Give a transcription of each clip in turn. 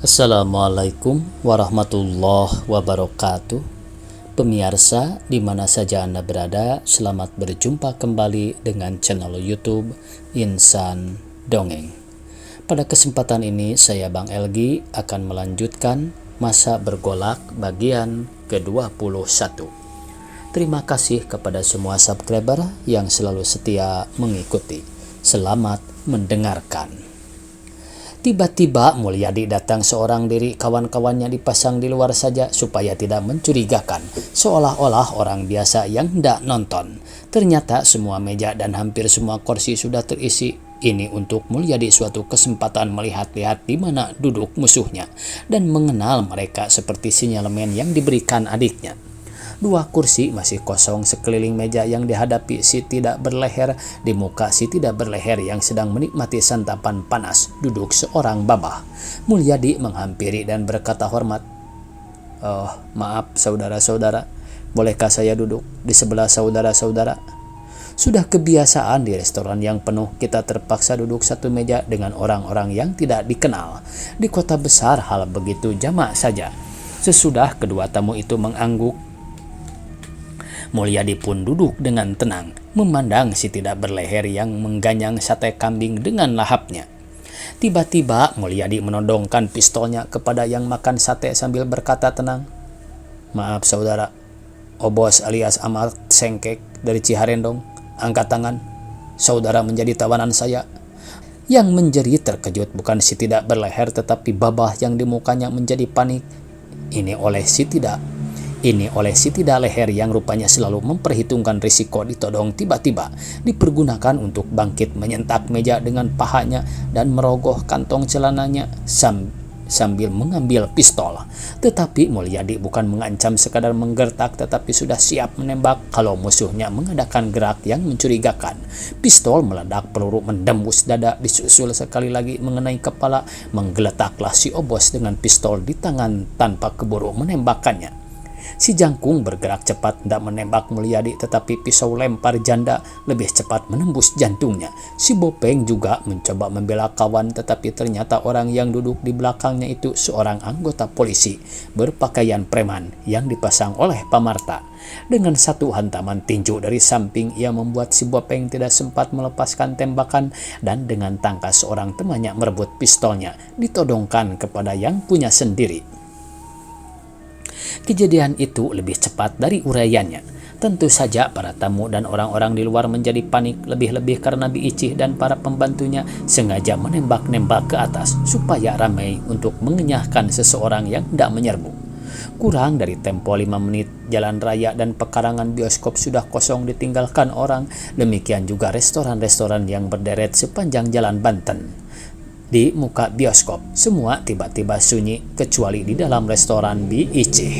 Assalamualaikum warahmatullahi wabarakatuh. Pemirsa di mana saja Anda berada, selamat berjumpa kembali dengan channel YouTube Insan Dongeng. Pada kesempatan ini saya Bang Elgi akan melanjutkan Masa Bergolak bagian ke-21. Terima kasih kepada semua subscriber yang selalu setia mengikuti. Selamat mendengarkan. Tiba-tiba Mulyadi datang seorang diri, kawan-kawannya dipasang di luar saja supaya tidak mencurigakan, seolah-olah orang biasa yang hendak nonton. Ternyata semua meja dan hampir semua kursi sudah terisi. Ini untuk Mulyadi suatu kesempatan melihat-lihat di mana duduk musuhnya dan mengenal mereka seperti sinyalemen yang diberikan adiknya. 2 kursi masih kosong sekeliling meja yang dihadapi si tidak berleher. Di muka si tidak berleher yang sedang menikmati santapan panas duduk seorang babah. Mulyadi menghampiri dan berkata hormat, maaf saudara-saudara, bolehkah saya duduk di sebelah saudara-saudara? Sudah kebiasaan di restoran yang penuh, kita terpaksa duduk satu meja dengan orang-orang yang tidak dikenal. Di kota besar hal begitu jamak saja. Sesudah kedua tamu itu mengangguk, Mulyadi pun duduk dengan tenang, memandang si tidak berleher yang mengganyang sate kambing dengan lahapnya. Tiba-tiba Mulyadi menodongkan pistolnya kepada yang makan sate sambil berkata tenang, "Maaf saudara, Obos alias Ahmad Sengkek dari Ciharendong, angkat tangan, saudara menjadi tawanan saya." Yang menjerit terkejut bukan si tidak berleher tetapi babah yang di mukanya menjadi panik. Ini oleh si tidak leher yang rupanya selalu memperhitungkan risiko ditodong tiba-tiba dipergunakan untuk bangkit menyentak meja dengan pahanya dan merogoh kantong celananya sambil mengambil pistol. Tetapi Mulyadi bukan mengancam sekadar menggertak, tetapi sudah siap menembak kalau musuhnya mengadakan gerak yang mencurigakan. Pistol meledak, peluru mendembus dada, disusul sekali lagi mengenai kepala. Menggeletaklah si Obos dengan pistol di tangan tanpa keburu menembakkannya. Si Jangkung bergerak cepat hendak menembak Mulyadi, tetapi pisau lempar janda lebih cepat menembus jantungnya. Si Bopeng juga mencoba membela kawan, tetapi ternyata orang yang duduk di belakangnya itu seorang anggota polisi berpakaian preman yang dipasang oleh Pamarta. Dengan satu hantaman tinju dari samping, ia membuat si Bopeng tidak sempat melepaskan tembakan, dan dengan tangkas seorang temannya merebut pistolnya, ditodongkan kepada yang punya sendiri. Kejadian itu lebih cepat dari uraiannya. Tentu saja para tamu dan orang-orang di luar menjadi panik, lebih-lebih karena Bi Icih dan para pembantunya sengaja menembak-nembak ke atas supaya ramai untuk mengenyahkan seseorang yang hendak menyerbu. Kurang dari tempo 5 menit, jalan raya dan pekarangan bioskop sudah kosong ditinggalkan orang. Demikian juga restoran-restoran yang berderet sepanjang jalan Banten. Di muka bioskop, semua tiba-tiba sunyi kecuali di dalam restoran Bi Icih.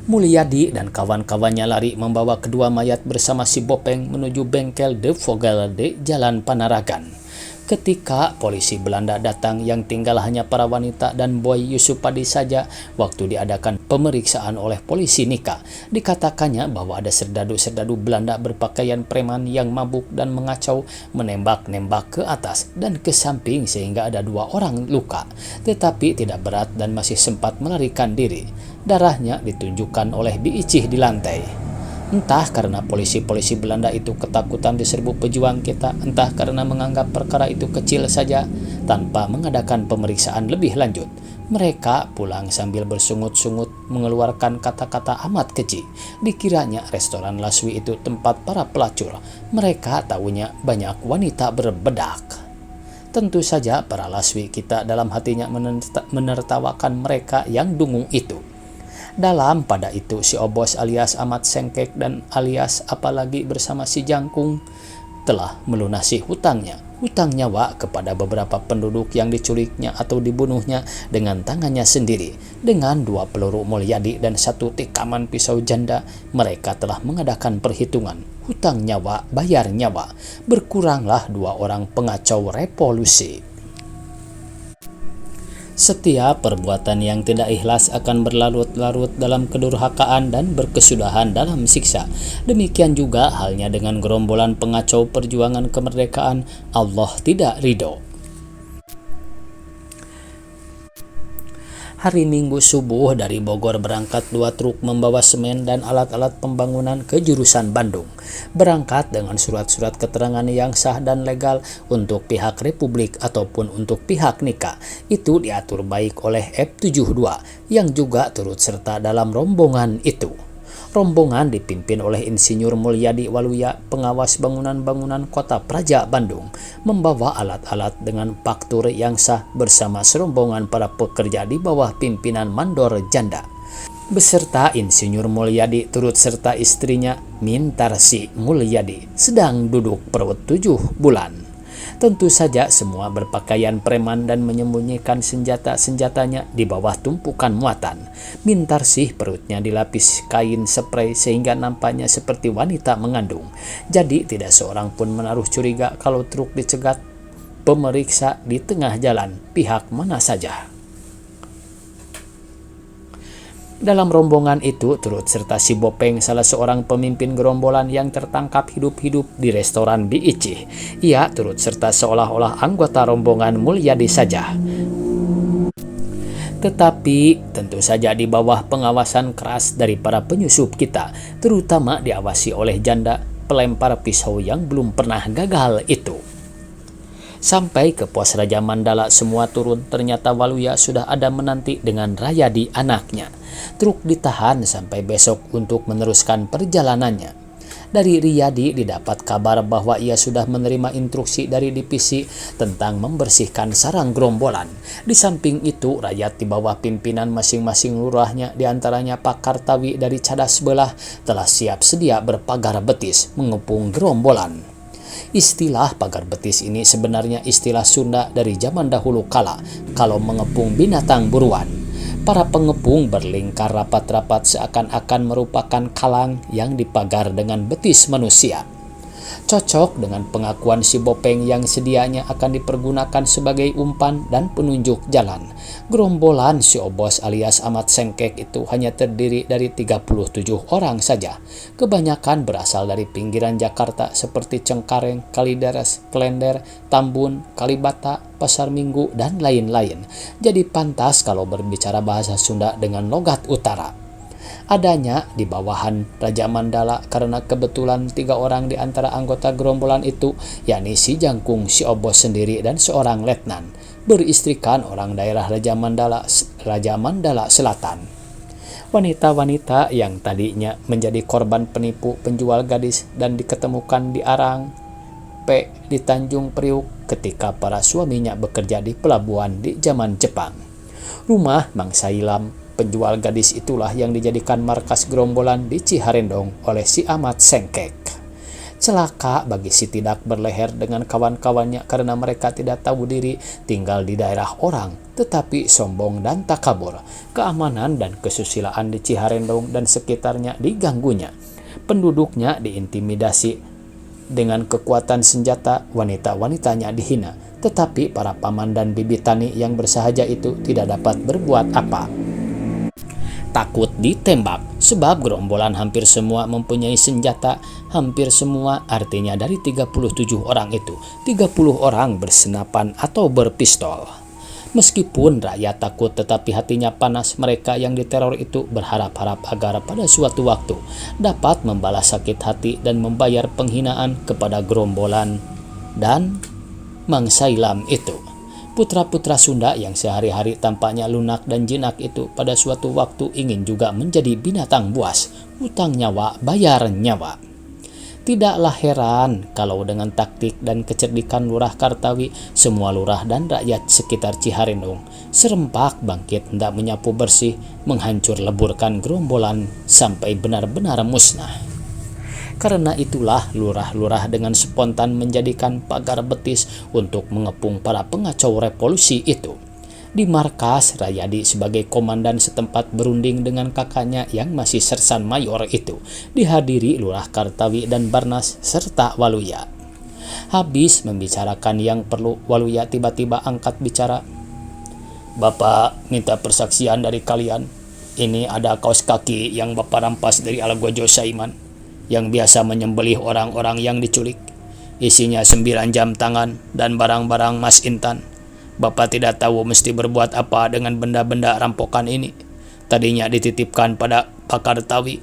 Mulyadi dan kawan-kawannya lari membawa kedua mayat bersama si Bopeng menuju bengkel De Vogel di Jalan Panaragan. Ketika polisi Belanda datang, yang tinggal hanya para wanita dan Boy Yusupadi saja. Waktu diadakan pemeriksaan oleh polisi Nika, dikatakannya bahwa ada serdadu-serdadu Belanda berpakaian preman yang mabuk dan mengacau, menembak-nembak ke atas dan ke samping sehingga ada 2 orang luka, tetapi tidak berat dan masih sempat melarikan diri. Darahnya ditunjukkan oleh Bi Icih di lantai. Entah karena polisi-polisi Belanda itu ketakutan diserbu pejuang kita, entah karena menganggap perkara itu kecil saja, tanpa mengadakan pemeriksaan lebih lanjut, mereka pulang sambil bersungut-sungut mengeluarkan kata-kata amat keji. Dikiranya restoran Laswi itu tempat para pelacur. Mereka tahunya banyak wanita berbedak. Tentu saja para Laswi kita dalam hatinya menertawakan mereka yang dungu itu. Dalam pada itu si Obos alias Ahmad Sengkek dan alias apalagi bersama si Jangkung telah melunasi hutang nyawa kepada beberapa penduduk yang diculiknya atau dibunuhnya dengan tangannya sendiri. Dengan 2 peluru Mulyadi dan 1 tikaman pisau janda, mereka telah mengadakan perhitungan hutang nyawa bayar nyawa. Berkuranglah 2 orang pengacau revolusi. Setiap perbuatan yang tidak ikhlas akan berlarut-larut dalam kedurhakaan dan berkesudahan dalam siksa. Demikian juga halnya dengan gerombolan pengacau perjuangan kemerdekaan. Allah tidak ridho. Hari Minggu subuh dari Bogor berangkat 2 truk membawa semen dan alat-alat pembangunan ke jurusan Bandung. Berangkat dengan surat-surat keterangan yang sah dan legal untuk pihak Republik ataupun untuk pihak Nika. Itu diatur baik oleh F72 yang juga turut serta dalam rombongan itu. Rombongan dipimpin oleh Insinyur Mulyadi Waluya, pengawas bangunan-bangunan Kota Praja Bandung, membawa alat-alat dengan faktur yang sah bersama serombongan para pekerja di bawah pimpinan Mandor Janda. Beserta Insinyur Mulyadi turut serta istrinya Mintarsi Mulyadi sedang duduk perut 7 bulan. Tentu saja semua berpakaian preman dan menyembunyikan senjata-senjatanya di bawah tumpukan muatan. Mintarsih perutnya dilapis kain spray sehingga nampaknya seperti wanita mengandung. Jadi tidak seorang pun menaruh curiga kalau truk dicegat pemeriksa di tengah jalan pihak mana saja. Dalam rombongan itu turut serta si Bopeng, salah seorang pemimpin gerombolan yang tertangkap hidup-hidup di restoran BIC. Ia turut serta seolah-olah anggota rombongan Mulyadi saja. Tetapi tentu saja di bawah pengawasan keras dari para penyusup kita, terutama diawasi oleh janda pelempar pisau yang belum pernah gagal itu. Sampai ke pos Raja Mandala semua turun, ternyata Waluya sudah ada menanti dengan Rayadi anaknya. Truk ditahan sampai besok untuk meneruskan perjalanannya. Dari Riyadi didapat kabar bahwa ia sudah menerima instruksi dari divisi tentang membersihkan sarang gerombolan. Di samping itu, rakyat di bawah pimpinan masing-masing lurahnya, diantaranya Pak Kartawi dari Cadas Belah, telah siap sedia berpagar betis mengepung gerombolan. Istilah pagar betis ini sebenarnya istilah Sunda dari zaman dahulu kala kalau mengepung binatang buruan. Para pengepung berlingkar rapat-rapat seakan-akan merupakan kalang yang dipagar dengan betis manusia. Cocok dengan pengakuan si Bopeng yang sedianya akan dipergunakan sebagai umpan dan penunjuk jalan. Gerombolan si Obos alias Ahmad Sengkek itu hanya terdiri dari 37 orang saja. Kebanyakan berasal dari pinggiran Jakarta seperti Cengkareng, Kalideres, Klender, Tambun, Kalibata, Pasar Minggu, dan lain-lain. Jadi pantas kalau berbicara bahasa Sunda dengan logat utara. Adanya di bawahan Raja Mandala karena kebetulan 3 orang di antara anggota gerombolan itu, yakni si Jangkung, si Obos sendiri, dan seorang letnan, beristrikan orang daerah Raja Mandala Selatan. Wanita-wanita yang tadinya menjadi korban penipu penjual gadis dan diketemukan di Arang P di Tanjung Priuk ketika para suaminya bekerja di pelabuhan di zaman Jepang. Rumah Mang Sailam penjual gadis itulah yang dijadikan markas gerombolan di Ciharendong oleh si Ahmad Sengkek. Celaka bagi si Tidak berleher dengan kawan-kawannya karena mereka tidak tahu diri tinggal di daerah orang, tetapi sombong dan takabur. Keamanan dan kesusilaan di Ciharendong dan sekitarnya diganggunya. Penduduknya diintimidasi dengan kekuatan senjata, wanita-wanitanya dihina. Tetapi para paman dan bibi tani yang bersahaja itu tidak dapat berbuat apa. Takut ditembak, sebab gerombolan hampir semua mempunyai senjata. Hampir semua artinya dari 37 orang itu, 30 orang bersenapan atau berpistol. Meskipun rakyat takut tetapi hatinya panas, mereka yang diteror itu berharap-harap agar pada suatu waktu dapat membalas sakit hati dan membayar penghinaan kepada gerombolan dan Mang Sailam itu. Putra-putra Sunda yang sehari-hari tampaknya lunak dan jinak itu pada suatu waktu ingin juga menjadi binatang buas, utang nyawa bayar nyawa. Tidaklah heran kalau dengan taktik dan kecerdikan Lurah Kartawi, semua lurah dan rakyat sekitar Ciharendong serempak bangkit hendak menyapu bersih, menghancur leburkan gerombolan sampai benar-benar musnah. Karena itulah lurah-lurah dengan spontan menjadikan pagar betis untuk mengepung para pengacau revolusi itu. Di markas, Rayadi sebagai komandan setempat berunding dengan kakaknya yang masih sersan mayor itu, dihadiri Lurah Kartawi dan Barnas serta Waluya. Habis membicarakan yang perlu, Waluya tiba-tiba angkat bicara. "Bapak minta persaksian dari kalian. Ini ada kaos kaki yang Bapak rampas dari Algojo Saiman yang biasa menyembelih orang-orang yang diculik. Isinya 9 jam tangan dan barang-barang Mas Intan. Bapak tidak tahu mesti berbuat apa dengan benda-benda rampokan ini. Tadinya dititipkan pada Pak Kartawi.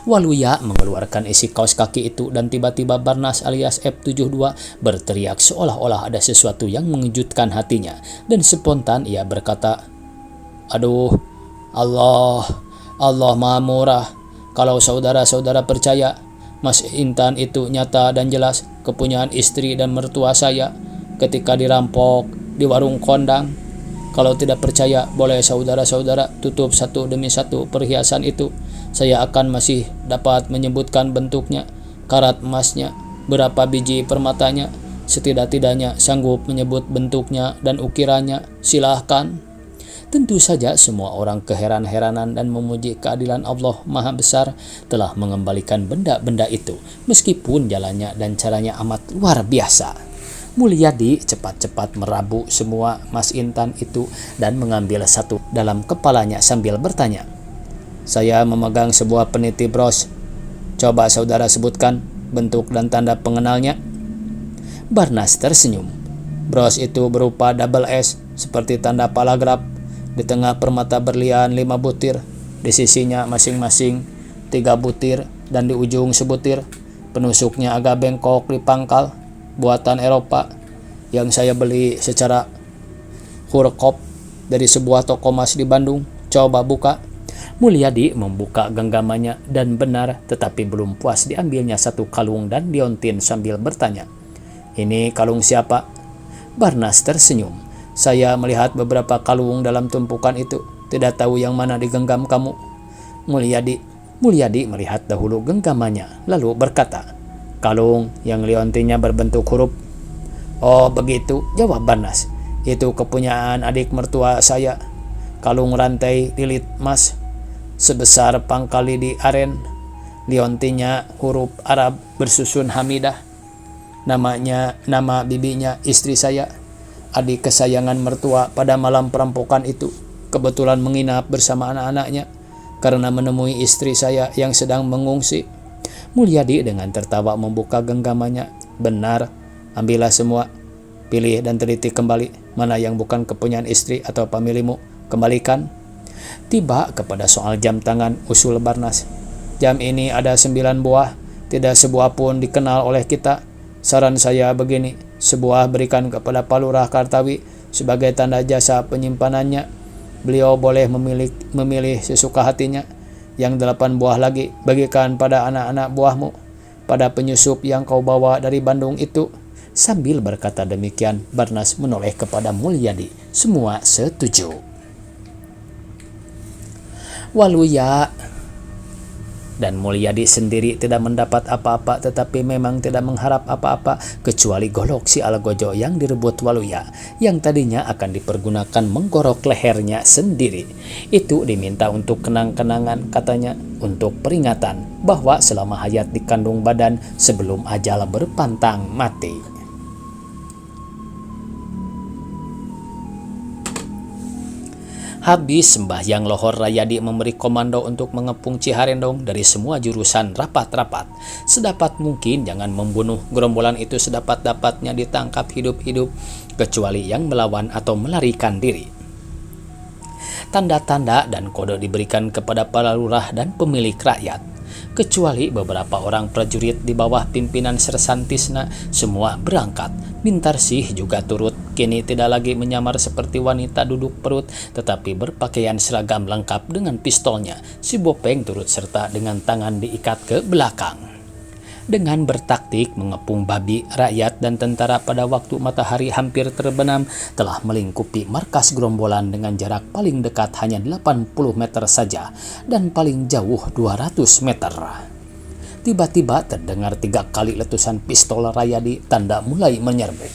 Waluya mengeluarkan isi kaos kaki itu dan tiba-tiba Barnas alias F72 berteriak seolah-olah ada sesuatu yang mengejutkan hatinya. Dan spontan ia berkata, "Aduh, Allah Maha Murah. Kalau saudara-saudara percaya, Mas Intan itu nyata dan jelas kepunyaan istri dan mertua saya ketika dirampok di warung kondang. Kalau tidak percaya, boleh saudara-saudara tutup satu demi satu perhiasan itu. Saya akan masih dapat menyebutkan bentuknya, karat emasnya, berapa biji permatanya. Setidak-tidaknya sanggup menyebut bentuknya dan ukirannya. Silahkan." Tentu saja semua orang keheran-heranan dan memuji keadilan Allah Maha Besar telah mengembalikan benda-benda itu, meskipun jalannya dan caranya amat luar biasa. Mulyadi cepat-cepat merabu semua Mas Intan itu dan mengambil satu dalam kepalanya sambil bertanya, "Saya memegang sebuah peniti bros. Coba saudara sebutkan bentuk dan tanda pengenalnya." Barnas tersenyum. Bros itu berupa double S seperti tanda palagraf. Di tengah permata berlian 5 butir, di sisinya masing-masing 3 butir, dan di ujung sebutir. Penusuknya agak bengkok di pangkal, buatan Eropa, yang saya beli secara hurkop dari sebuah toko emas di Bandung. Coba buka." Mulyadi membuka genggamannya dan benar, tetapi belum puas diambilnya satu kalung dan diontin sambil bertanya, "Ini kalung siapa?" Barnas tersenyum. "Saya melihat beberapa kalung dalam tumpukan itu, tidak tahu yang mana digenggam kamu." Mulyadi melihat dahulu genggamannya, lalu berkata, "Kalung yang liontinnya berbentuk huruf." "Oh begitu," jawab Barnas. "Itu kepunyaan adik mertua saya. Kalung rantai lilit emas sebesar pangkal lidi aren. Liontinnya huruf Arab bersusun Hamidah. Nama bibinya istri saya, adik kesayangan mertua pada malam perampokan itu. Kebetulan menginap bersama anak-anaknya karena menemui istri saya yang sedang mengungsi." Mulyadi dengan tertawa membuka genggamannya. "Benar, ambillah semua. Pilih dan teliti kembali mana yang bukan kepunyaan istri atau pemilikmu. Kembalikan." Tiba kepada soal jam tangan, usul Barnas. "Jam ini ada 9 buah, tidak sebuah pun dikenal oleh kita. Saran saya begini, sebuah berikan kepada Pak Lurah Kartawi sebagai tanda jasa penyimpanannya. Beliau boleh memilih sesuka hatinya. Yang 8 buah lagi bagikan pada anak-anak buahmu, pada penyusup yang kau bawa dari Bandung itu." Sambil berkata demikian, Barnas menoleh kepada Mulyadi. Semua setuju. Waluya dan Mulyadi sendiri tidak mendapat apa-apa, tetapi memang tidak mengharap apa-apa kecuali golok si Algojo yang direbut Waluya, yang tadinya akan dipergunakan menggorok lehernya sendiri. Itu diminta untuk kenang-kenangan, katanya, untuk peringatan bahwa selama hayat dikandung badan sebelum ajal berpantang mati. Habis sembahyang lohor, Rayadi memberi komando untuk mengepung Ciharendong dari semua jurusan rapat-rapat. Sedapat mungkin jangan membunuh gerombolan itu, sedapat-dapatnya ditangkap hidup-hidup, kecuali yang melawan atau melarikan diri. Tanda-tanda dan kode diberikan kepada para lurah dan pemilik rakyat. Kecuali beberapa orang prajurit di bawah pimpinan Sersan Tisna, semua berangkat. Mintarsih juga turut, kini tidak lagi menyamar seperti wanita duduk perut, tetapi berpakaian seragam lengkap dengan pistolnya. Si Bopeng turut serta dengan tangan diikat ke belakang. Dengan bertaktik mengepung babi, rakyat dan tentara pada waktu matahari hampir terbenam telah melingkupi markas gerombolan dengan jarak paling dekat hanya 80 meter saja dan paling jauh 200 meter. Tiba-tiba terdengar 3 kali letusan pistol Rayadi, tanda mulai menyerbu.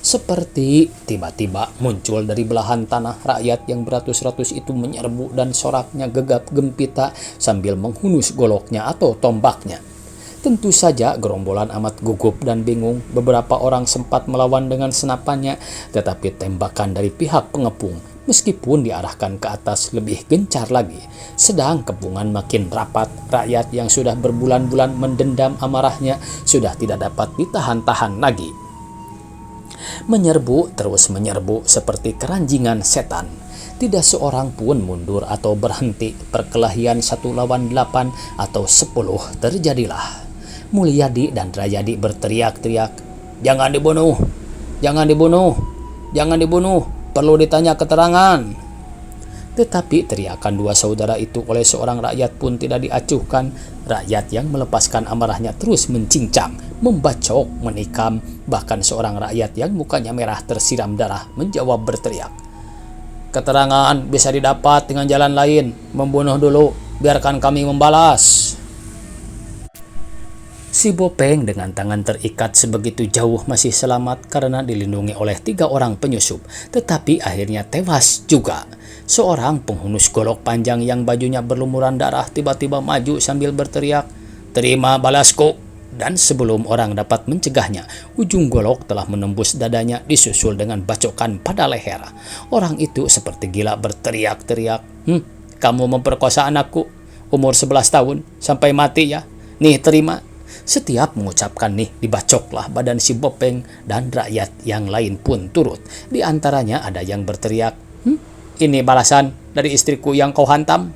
Seperti tiba-tiba muncul dari belahan tanah rakyat yang beratus-ratus itu menyerbu dan soraknya gegap gempita sambil menghunus goloknya atau tombaknya. Tentu saja gerombolan amat gugup dan bingung. Beberapa orang sempat melawan dengan senapannya, tetapi tembakan dari pihak pengepung, meskipun diarahkan ke atas, lebih gencar lagi. Sedang kepungan makin rapat, rakyat yang sudah berbulan-bulan mendendam amarahnya sudah tidak dapat ditahan-tahan lagi. Menyerbu terus menyerbu seperti keranjingan setan. Tidak seorang pun mundur atau berhenti. Perkelahian 1 lawan 8 atau 10 terjadilah. Mulyadi dan Rayadi berteriak-teriak, "Jangan dibunuh! Jangan dibunuh! Jangan dibunuh! Perlu ditanya keterangan!" Tetapi teriakan dua saudara itu oleh seorang rakyat pun tidak diacuhkan. Rakyat yang melepaskan amarahnya terus mencincang, membacok, menikam. Bahkan seorang rakyat yang mukanya merah tersiram darah menjawab berteriak, "Keterangan bisa didapat dengan jalan lain. Membunuh dulu, biarkan kami membalas." Si Bopeng dengan tangan terikat sebegitu jauh masih selamat karena dilindungi oleh 3 orang penyusup, tetapi akhirnya tewas juga. Seorang penghunus golok panjang yang bajunya berlumuran darah tiba-tiba maju sambil berteriak, "Terima balasku!" Dan sebelum orang dapat mencegahnya, ujung golok telah menembus dadanya disusul dengan bacokan pada leher. Orang itu seperti gila berteriak-teriak, "Kamu memperkosa anakku, umur 11 tahun, sampai mati ya? Nih terima." Setiap mengucapkan nih, dibacoklah badan si Bopeng dan rakyat yang lain pun turut. Di antaranya ada yang berteriak, "Ini balasan dari istriku yang kau hantam."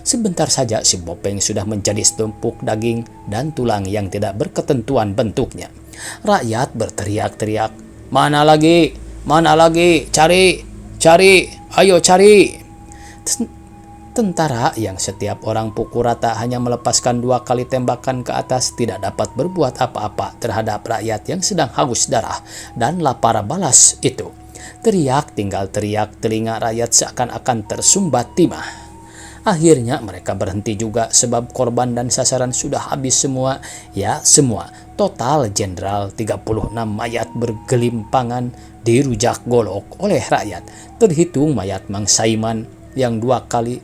Sebentar saja si Bopeng sudah menjadi setumpuk daging dan tulang yang tidak berketentuan bentuknya. Rakyat berteriak-teriak, "Mana lagi? Mana lagi? Cari! Cari! Ayo cari!" Tentara yang setiap orang pukul rata hanya melepaskan 2 kali tembakan ke atas tidak dapat berbuat apa-apa terhadap rakyat yang sedang haus darah dan lapar balas itu. Teriak tinggal teriak, telinga rakyat seakan-akan tersumbat timah. Akhirnya mereka berhenti juga sebab korban dan sasaran sudah habis semua. Ya semua. Total jenderal 36 mayat bergelimpangan dirujak golok oleh rakyat. Terhitung mayat Mang Saiman yang 2 kali,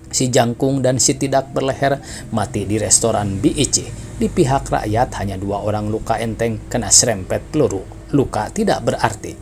si Jangkung dan si Tidak berleher mati di restoran BIC. Di pihak rakyat hanya 2 orang luka enteng kena serempet peluru. Luka tidak berarti.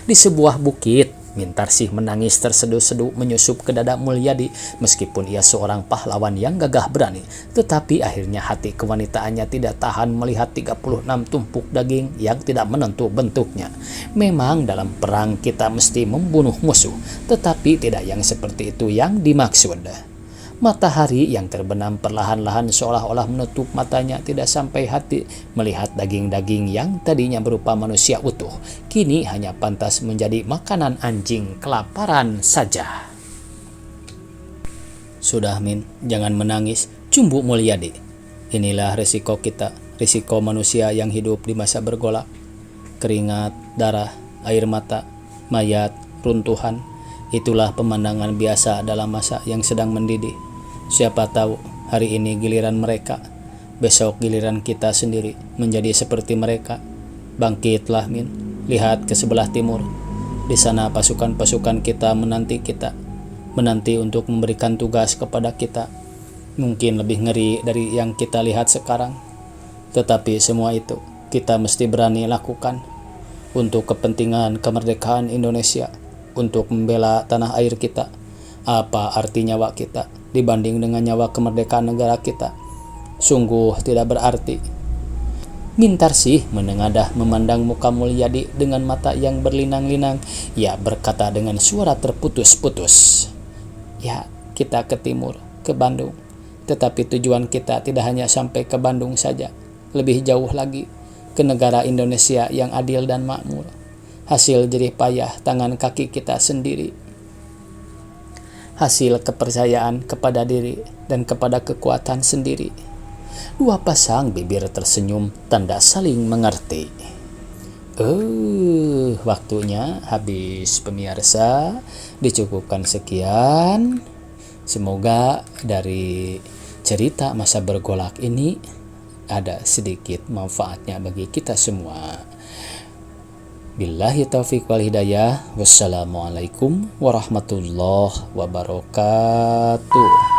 Di sebuah bukit, Mintarsih menangis terseduh-seduh menyusup ke dada Mulyadi. Meskipun ia seorang pahlawan yang gagah berani, tetapi akhirnya hati kewanitaannya tidak tahan melihat 36 tumpuk daging yang tidak menentu bentuknya. Memang dalam perang kita mesti membunuh musuh, tetapi tidak yang seperti itu yang dimaksud. Matahari yang terbenam perlahan-lahan seolah-olah menutup matanya tidak sampai hati melihat daging-daging yang tadinya berupa manusia utuh, kini hanya pantas menjadi makanan anjing kelaparan saja. "Sudah Min, jangan menangis," cumbu Mulyadi. "Inilah risiko kita, risiko manusia yang hidup di masa bergolak. Keringat, darah, air mata, mayat, runtuhan, itulah pemandangan biasa dalam masa yang sedang mendidih. Siapa tahu hari ini giliran mereka, besok giliran kita sendiri menjadi seperti mereka. Bangkitlah Min, lihat ke sebelah timur. Di sana pasukan-pasukan kita, menanti untuk memberikan tugas kepada kita. Mungkin lebih ngeri dari yang kita lihat sekarang. Tetapi semua itu kita mesti berani lakukan untuk kepentingan kemerdekaan Indonesia, untuk membela tanah air kita. Apa arti nyawa kita dibanding dengan nyawa kemerdekaan negara kita? Sungguh tidak berarti." Mintarsih menengadah memandang muka Mulyadi dengan mata yang berlinang-linang. Ia berkata dengan suara terputus-putus, "Ya, kita ke timur, ke Bandung. Tetapi tujuan kita tidak hanya sampai ke Bandung saja, lebih jauh lagi, ke negara Indonesia yang adil dan makmur. Hasil jerih payah tangan kaki kita sendiri. Hasil kepercayaan kepada diri dan kepada kekuatan sendiri." Dua pasang bibir tersenyum tanda saling mengerti. Waktunya habis pemirsa. Dicukupkan sekian. Semoga dari cerita masa bergolak ini ada sedikit manfaatnya bagi kita semua. Billahi taufiq wal hidayah. Wassalamualaikum warahmatullahi wabarakatuh.